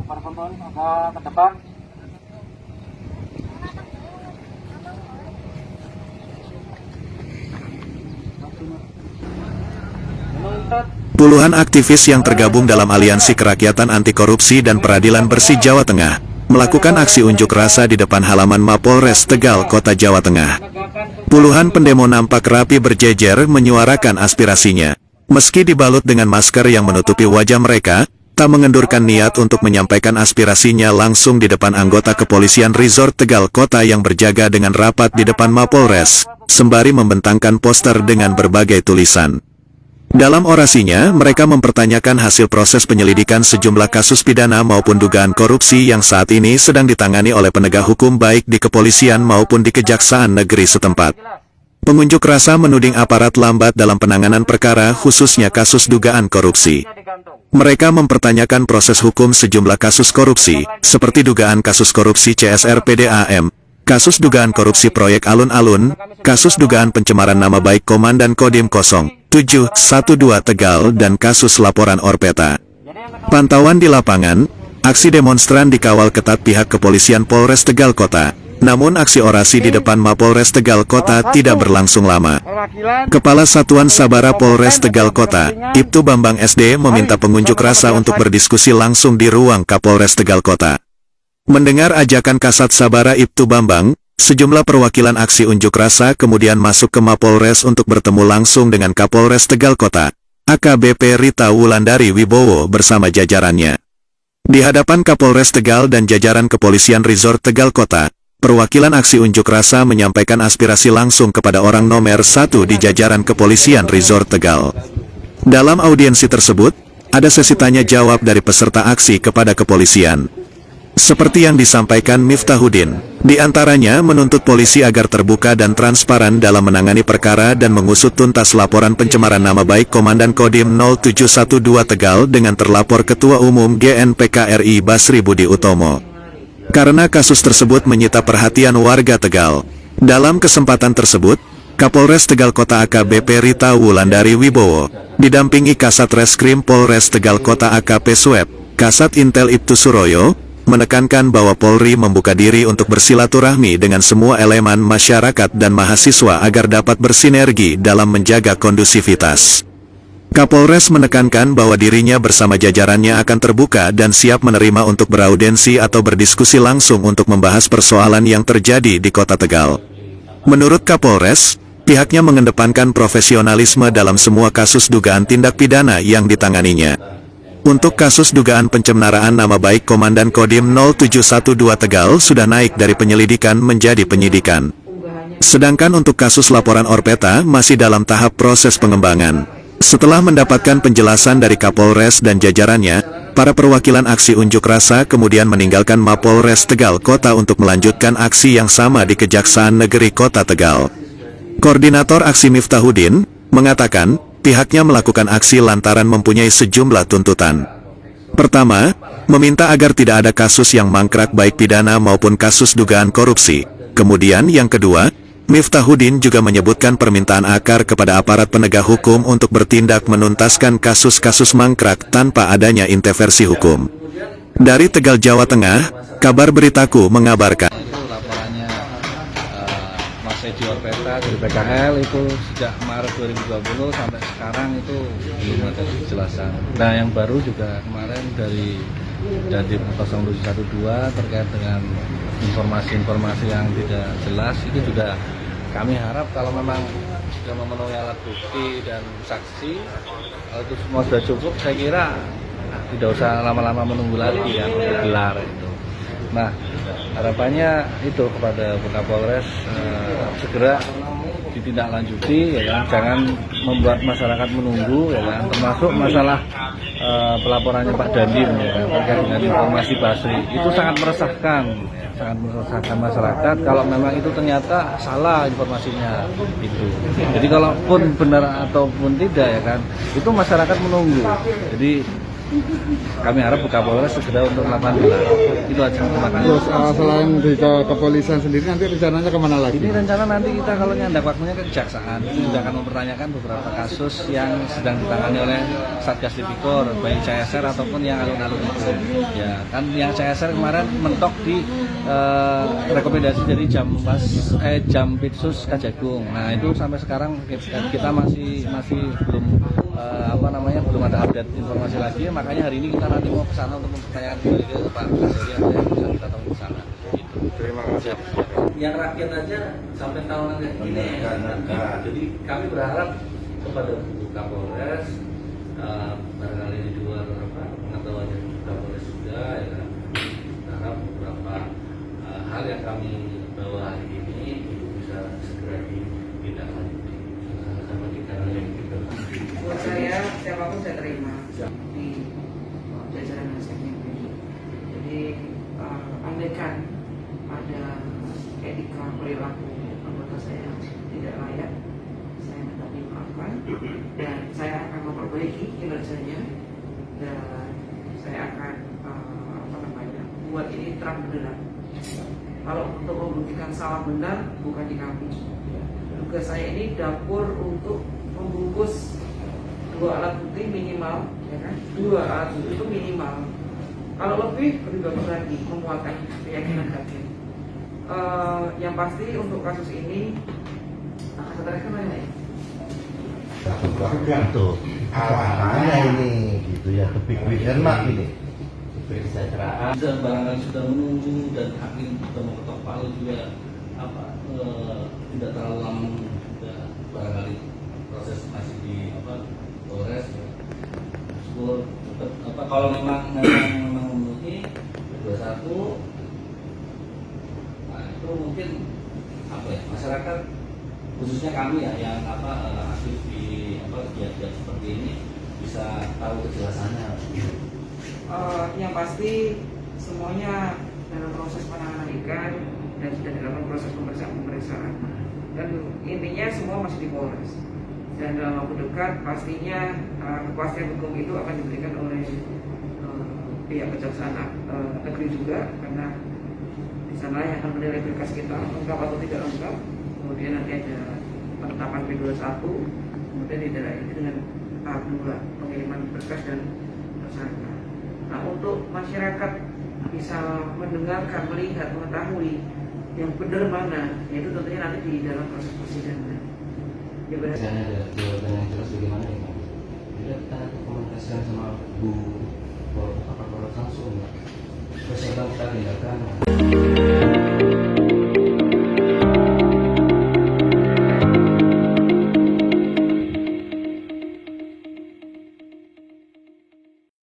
berkumpul agak ke depan. Puluhan aktivis yang tergabung dalam Aliansi Kerakyatan Anti Korupsi dan Peradilan Bersih Jawa Tengah melakukan aksi unjuk rasa di depan halaman Mapolres Tegal, Kota Jawa Tengah. Puluhan pendemo nampak rapi berjejer menyuarakan aspirasinya. Meski dibalut dengan masker yang menutupi wajah mereka, tak mengendurkan niat untuk menyampaikan aspirasinya langsung di depan anggota kepolisian Resort Tegal Kota yang berjaga dengan rapat di depan Mapolres, sembari membentangkan poster dengan berbagai tulisan. Dalam orasinya, mereka mempertanyakan hasil proses penyelidikan sejumlah kasus pidana maupun dugaan korupsi yang saat ini sedang ditangani oleh penegak hukum baik di kepolisian maupun di Kejaksaan Negeri setempat. Pengunjuk rasa menuding aparat lambat dalam penanganan perkara khususnya kasus dugaan korupsi. Mereka mempertanyakan proses hukum sejumlah kasus korupsi, seperti dugaan kasus korupsi CSR PDAM, kasus dugaan korupsi proyek alun-alun, kasus dugaan pencemaran nama baik Komandan Kodim 0712 Tegal dan kasus laporan Orpeta. Pantauan di lapangan, aksi demonstran dikawal ketat pihak kepolisian Polres Tegal Kota. Namun aksi orasi di depan Mapolres Tegal Kota tidak berlangsung lama. Kepala Satuan Sabara Polres Tegal Kota, Ibtu Bambang SD meminta pengunjuk rasa untuk berdiskusi langsung di ruang Kapolres Tegal Kota. Mendengar ajakan Kasat Sabara Ibtu Bambang, sejumlah perwakilan aksi unjuk rasa kemudian masuk ke Mapolres untuk bertemu langsung dengan Kapolres Tegal Kota, AKBP Rita Wulandari Wibowo bersama jajarannya. Di hadapan Kapolres Tegal dan jajaran kepolisian Resort Tegal Kota, perwakilan aksi unjuk rasa menyampaikan aspirasi langsung kepada orang nomor 1 di jajaran kepolisian Resort Tegal. Dalam audiensi tersebut, ada sesi tanya jawab dari peserta aksi kepada kepolisian. Seperti yang disampaikan Miftahuddin, di antaranya menuntut polisi agar terbuka dan transparan dalam menangani perkara dan mengusut tuntas laporan pencemaran nama baik Komandan Kodim 0712 Tegal dengan terlapor Ketua Umum GNPK RI Basri Budi Utomo. Karena kasus tersebut menyita perhatian warga Tegal. Dalam kesempatan tersebut, Kapolres Tegal Kota AKBP Rita Wulandari Wibowo, didampingi Kasat Reskrim Polres Tegal Kota AKP Swep, Kasat Intel Ibtu Suroyo, menekankan bahwa Polri membuka diri untuk bersilaturahmi dengan semua elemen masyarakat dan mahasiswa agar dapat bersinergi dalam menjaga kondusivitas. Kapolres menekankan bahwa dirinya bersama jajarannya akan terbuka dan siap menerima untuk beraudensi atau berdiskusi langsung untuk membahas persoalan yang terjadi di Kota Tegal. Menurut Kapolres, pihaknya mengedepankan profesionalisme dalam semua kasus dugaan tindak pidana yang ditanganinya. Untuk kasus dugaan pencemaran nama baik Komandan Kodim 0712 Tegal sudah naik dari penyelidikan menjadi penyidikan. Sedangkan untuk kasus laporan Orpeta masih dalam tahap proses pengembangan. Setelah mendapatkan penjelasan dari Kapolres dan jajarannya, para perwakilan aksi unjuk rasa kemudian meninggalkan Mapolres Tegal Kota untuk melanjutkan aksi yang sama di Kejaksaan Negeri Kota Tegal. Koordinator aksi Miftahuddin mengatakan, pihaknya melakukan aksi lantaran mempunyai sejumlah tuntutan. Pertama, meminta agar tidak ada kasus yang mangkrak baik pidana maupun kasus dugaan korupsi. Kemudian yang kedua, Miftahuddin juga menyebutkan permintaan akar kepada aparat penegak hukum untuk bertindak menuntaskan kasus-kasus mangkrak tanpa adanya intervensi hukum. Dari Tegal, Jawa Tengah, Kabar Beritaku mengabarkan. Laporannya Mas Edi Orpeta dari PKL itu sejak Maret 2020 sampai sekarang itu belum ada kejelasan. Nah yang baru juga kemarin dari Dandim 0712 terkait dengan informasi-informasi yang tidak jelas itu juga kami harap kalau memang sudah memenuhi alat bukti dan saksi, kalau itu semua sudah cukup, saya kira tidak usah lama-lama menunggu lagi yang gelar itu. Nah harapannya itu kepada Kapolres segera ditindaklanjuti, ya kan? Jangan membuat masyarakat menunggu, ya kan? Termasuk masalah pelaporannya Pak Dandim, ya kan? Terkait dengan informasi Basri itu sangat meresahkan masyarakat kalau memang itu ternyata salah informasinya itu. Jadi kalaupun benar ataupun tidak, ya kan, itu masyarakat menunggu. Jadi kami harap Kapolres segera untuk melakukan gelar. Itu aja. Terima kasih. Terus selain di kepolisian sendiri nanti rencananya kemana lagi? Ini rencana nanti kita kalau nyandak waktunya ke kejaksaan, kita juga akan mempertanyakan beberapa kasus yang sedang ditangani oleh Satgas Tipikor, baik CSR ataupun yang alun-alun itu. Ya kan yang CSR kemarin mentok di rekomendasi dari jam Pitsus Kajagung. Nah itu sampai sekarang kita masih belum belum ada update informasi lagi. Makanya hari ini kita nanti mau ke sana untuk mempertanyakan kembali ke Pak Kaseri yang bisa kita tahu di sana. Gitu. Terima kasih. Yang rakyat aja sampai tahunan kayak gini. Jadi kami berharap kepada Bu Kapolres, barangkali di luar pengetahuan dari Bu Kapolres juga, ya kan. Berharap beberapa hal yang kami bawa hari ini itu bisa segera ditindaklanjuti sama kita yang kita. Buat saya siapapun saya terima di jajaran hasilnya. Jadi andaikan ada etika perilaku anggota saya tidak layak, saya minta dimaafkan dan saya akan memperbaiki kinerjanya dan saya akan buat ini terang benderang. Kalau untuk membuktikan salah benar bukan di kami. Tugas saya ini dapur untuk membungkus 2 alat bukti minimal, ya kan? 2 alat bukti itu minimal. Kalau lebih bagus lagi memuatkan keyakinan hakim. Yang pasti untuk kasus ini akan terkait mana ya? Tuh, awalnya ini gitu ya, kepikir mak ini. Kesejahteraan. Barangkali sudah menunggu dan hakim sudah mau ketok palu juga tidak terlalu lama juga, barangkali proses masih di Polres. Tetap kalau memang memenuhi 21, nah itu mungkin masyarakat khususnya kami ya yang aktif di kegiatan seperti ini bisa tahu kejelasannya. Yang pasti semuanya dalam proses penanganan ikan dan sudah dilakukan proses pemeriksaan dan intinya semua masih di Polres dan dalam waktu dekat pastinya kepastian hukum itu akan diberikan oleh pihak kejaksaan negeri juga karena di sana yang akan menilai berkas kita lengkap atau tidak lengkap, kemudian nanti ada penetapan P21, kemudian ditindaklanjuti dengan tahap 2 pengiriman berkas dan tersangka. Nah, untuk masyarakat bisa mendengarkan, melihat, mengetahui yang benar mana, yaitu tentunya nanti di dalam proses persidangan. Ya benar. Ada jawaban yang jelas bagaimana ya, Pak? Jadi kita komunikasikan sama Bu Kapolres langsung, persiapan kita tindakan.